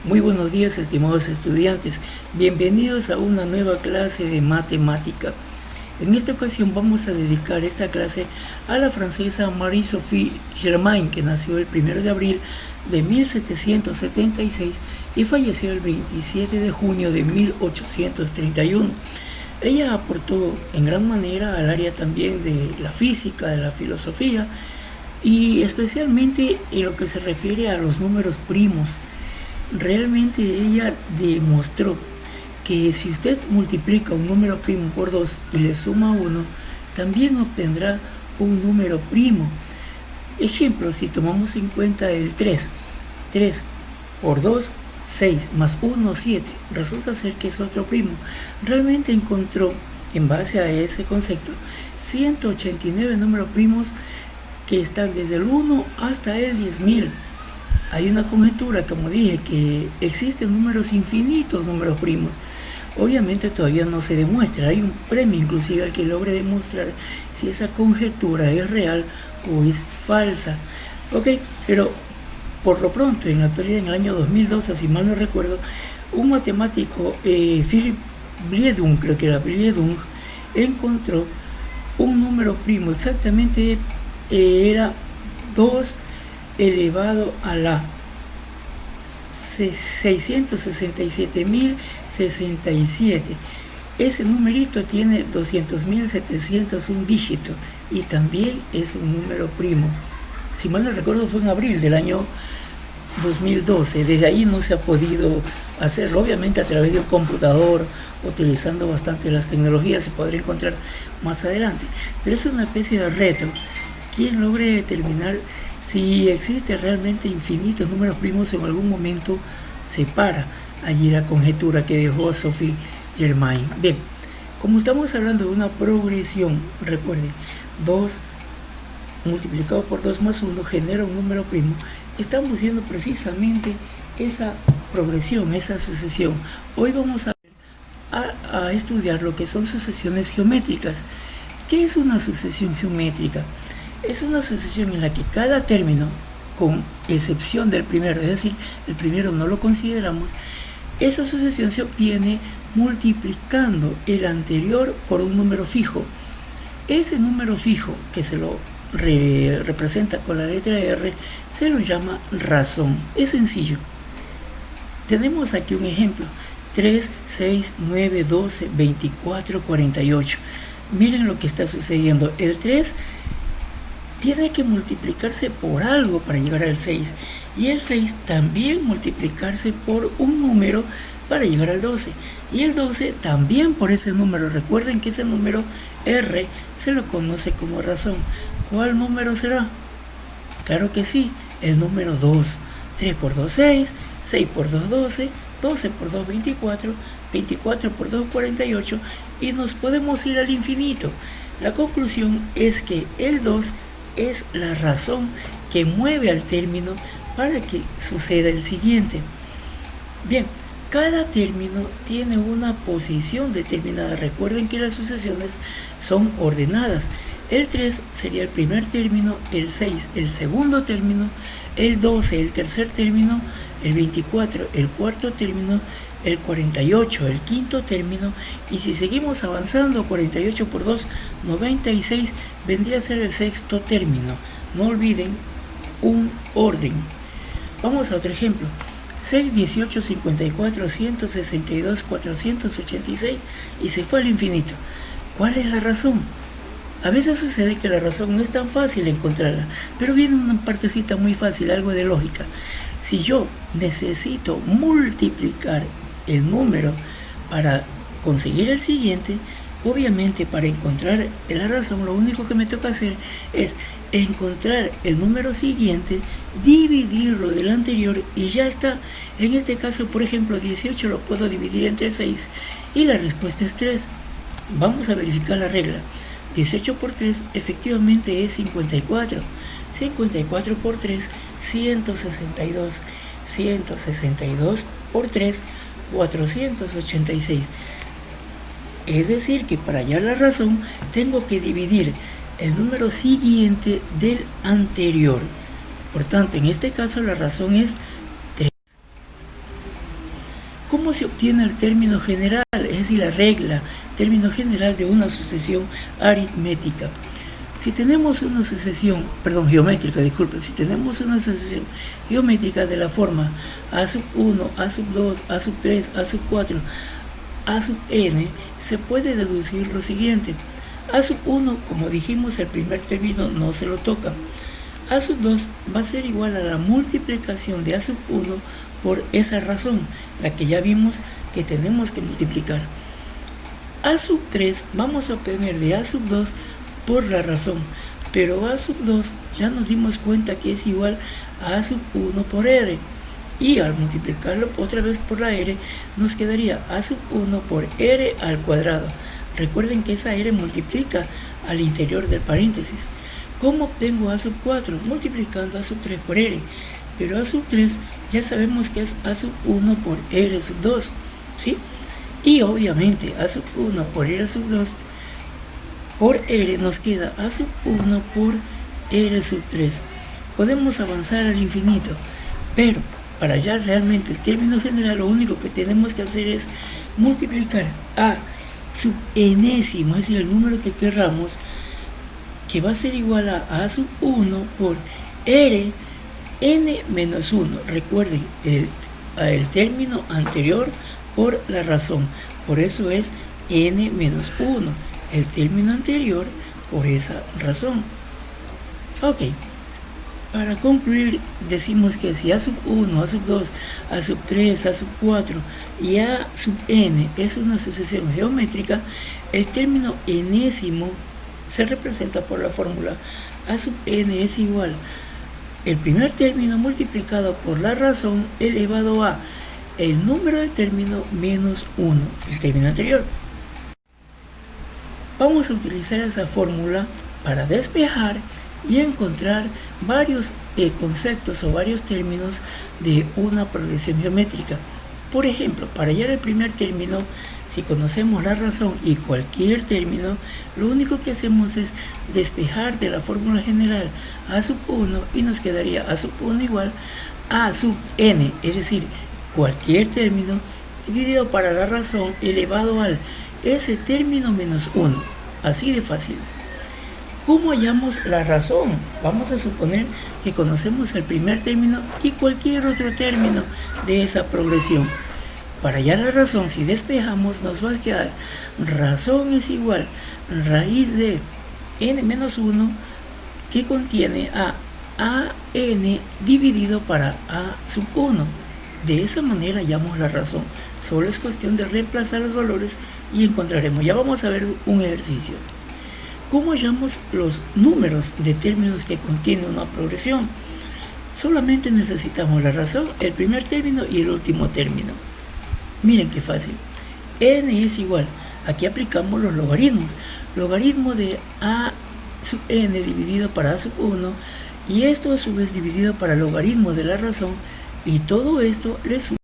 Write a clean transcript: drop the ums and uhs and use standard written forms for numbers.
Muy buenos días, estimados estudiantes. Bienvenidos a una nueva clase de matemática. En esta ocasión vamos a dedicar esta clase a la francesa Marie-Sophie Germain, que nació el 1 de abril de 1776 y falleció el 27 de junio de 1831. Ella aportó en gran manera al área también de la física, de la filosofía y especialmente en lo que se refiere a los números primos. Realmente ella demostró que si usted multiplica un número primo por 2 y le suma 1, también obtendrá un número primo. Ejemplo, si tomamos en cuenta el 3 por 2, 6, más 1, 7, resulta ser que es otro primo. Realmente encontró, en base a ese concepto, 189 números primos que están desde el 1 hasta el 10.000. Hay una conjetura, como dije, que existen números infinitos, números primos. Obviamente todavía no se demuestra, hay un premio inclusive al que logre demostrar si esa conjetura es real o es falsa. Ok, pero por lo pronto, en la actualidad, en el año 2012, si mal no recuerdo, un matemático, Philip Bliedung, creo que era Bliedung, encontró un número primo, exactamente era 2 elevado a la 667.067. Ese numerito tiene 200.701 dígitos y también es un número primo. Si mal no recuerdo, fue en abril del año 2012. Desde ahí no se ha podido hacerlo. Obviamente a través de un computador, utilizando bastante las tecnologías, se podrá encontrar más adelante. Pero es una especie de reto. Quien logre determinar si existe realmente infinitos números primos, en algún momento se para allí la conjetura que dejó Sophie Germain. Bien, como estamos hablando de una progresión, recuerden, 2 multiplicado por 2 más 1 genera un número primo. Estamos viendo precisamente esa progresión, esa sucesión. Hoy vamos a estudiar lo que son sucesiones geométricas. ¿Qué es una sucesión geométrica? Es una sucesión en la que cada término, con excepción del primero, es decir, el primero no lo consideramos, esa sucesión se obtiene multiplicando el anterior por un número fijo. Ese número fijo, que se lo representa con la letra R, se lo llama razón. Es sencillo. Tenemos aquí un ejemplo: 3, 6, 9, 12, 24, 48. Miren lo que está sucediendo. El 3 tiene que multiplicarse por algo para llegar al 6, y el 6 también multiplicarse por un número para llegar al 12, y el 12 también por ese número. Recuerden que ese número R se lo conoce como razón. ¿Cuál número será? Claro que sí, el número 2. 3 por 2, 6, 6 por 2, 12, 12 por 2, 24, 24 por 2, 48, y nos podemos ir al infinito. La conclusión es que el 2 es la razón que mueve al término para que suceda el siguiente. Bien, cada término tiene una posición determinada. Recuerden que las sucesiones son ordenadas. El 3 sería el primer término, el 6 el segundo término, el 12 el tercer término, el 24 el cuarto término, el 48 el quinto término, y si seguimos avanzando, 48 por 2, 96, vendría a ser el sexto término. No olviden un orden. Vamos a otro ejemplo: 6, 18, 54, 162, 486, y se fue al infinito. ¿Cuál es la razón? A veces sucede que la razón no es tan fácil encontrarla, pero viene una partecita muy fácil, algo de lógica. Si yo necesito multiplicar el número para conseguir el siguiente, obviamente para encontrar la razón, lo único que me toca hacer es encontrar el número siguiente, dividirlo del anterior y ya está. En este caso, por ejemplo, 18 lo puedo dividir entre 6 y la respuesta es 3. Vamos a verificar la regla. 18 por 3 efectivamente es 54. 54 por 3, 162. 162 por 3, 486. Es decir, que para hallar la razón tengo que dividir el número siguiente del anterior. Por tanto, en este caso la razón es 3. ¿Cómo se obtiene el término general? Es decir, la regla, término general de una sucesión aritmética. Si tenemos una sucesión, geométrica, si tenemos una sucesión geométrica de la forma a sub 1, a sub 2, a sub 3, a sub 4, a sub n, se puede deducir lo siguiente. A sub 1, como dijimos, el primer término no se lo toca. A sub 2 va a ser igual a la multiplicación de a sub 1 por esa razón, la que ya vimos que tenemos que multiplicar. A sub 3 vamos a obtener de a sub 2 por la razón, pero a sub 2 ya nos dimos cuenta que es igual a sub 1 por r, y al multiplicarlo otra vez por la r nos quedaría a sub 1 por r al cuadrado. Recuerden que esa r multiplica al interior del paréntesis. ¿Cómo obtengo a sub 4? Multiplicando a sub 3 por r, pero a sub 3 ya sabemos que es a sub 1 por r sub 2, ¿sí? Y obviamente a sub 1 por r sub 2 por r nos queda a sub 1 por r sub 3. Podemos avanzar al infinito, pero para hallar realmente el término general lo único que tenemos que hacer es multiplicar a sub enésimo, es decir, el número que querramos, que va a ser igual a sub 1 por r n menos 1. Recuerden, el término anterior por la razón, por eso es n menos 1, el término anterior por esa razón. Ok, para concluir decimos que si a sub 1, a sub 2, a sub 3, a sub 4 y a sub n es una sucesión geométrica, el término enésimo se representa por la fórmula a sub n es igual el primer término multiplicado por la razón elevado a el número de término menos 1, el término anterior. Vamos a utilizar esa fórmula para despejar y encontrar varios conceptos o varios términos de una progresión geométrica. Por ejemplo, para hallar el primer término, si conocemos la razón y cualquier término, lo único que hacemos es despejar de la fórmula general a sub 1 y nos quedaría a sub 1 igual a sub n, es decir, cualquier término dividido para la razón elevado al ese término menos 1, así de fácil. ¿Cómo hallamos la razón? Vamos a suponer que conocemos el primer término y cualquier otro término de esa progresión. Para hallar la razón, si despejamos, nos va a quedar razón es igual raíz de n menos 1 que contiene a n dividido para a sub 1. De esa manera hallamos la razón. Solo es cuestión de reemplazar los valores y encontraremos. Ya vamos a ver un ejercicio. ¿Cómo hallamos los números de términos que contiene una progresión? Solamente necesitamos la razón, el primer término y el último término. Miren qué fácil. N es igual. Aquí aplicamos los logaritmos. Logaritmo de a sub n dividido para a sub 1 y esto a su vez dividido para el logaritmo de la razón, y todo esto le suma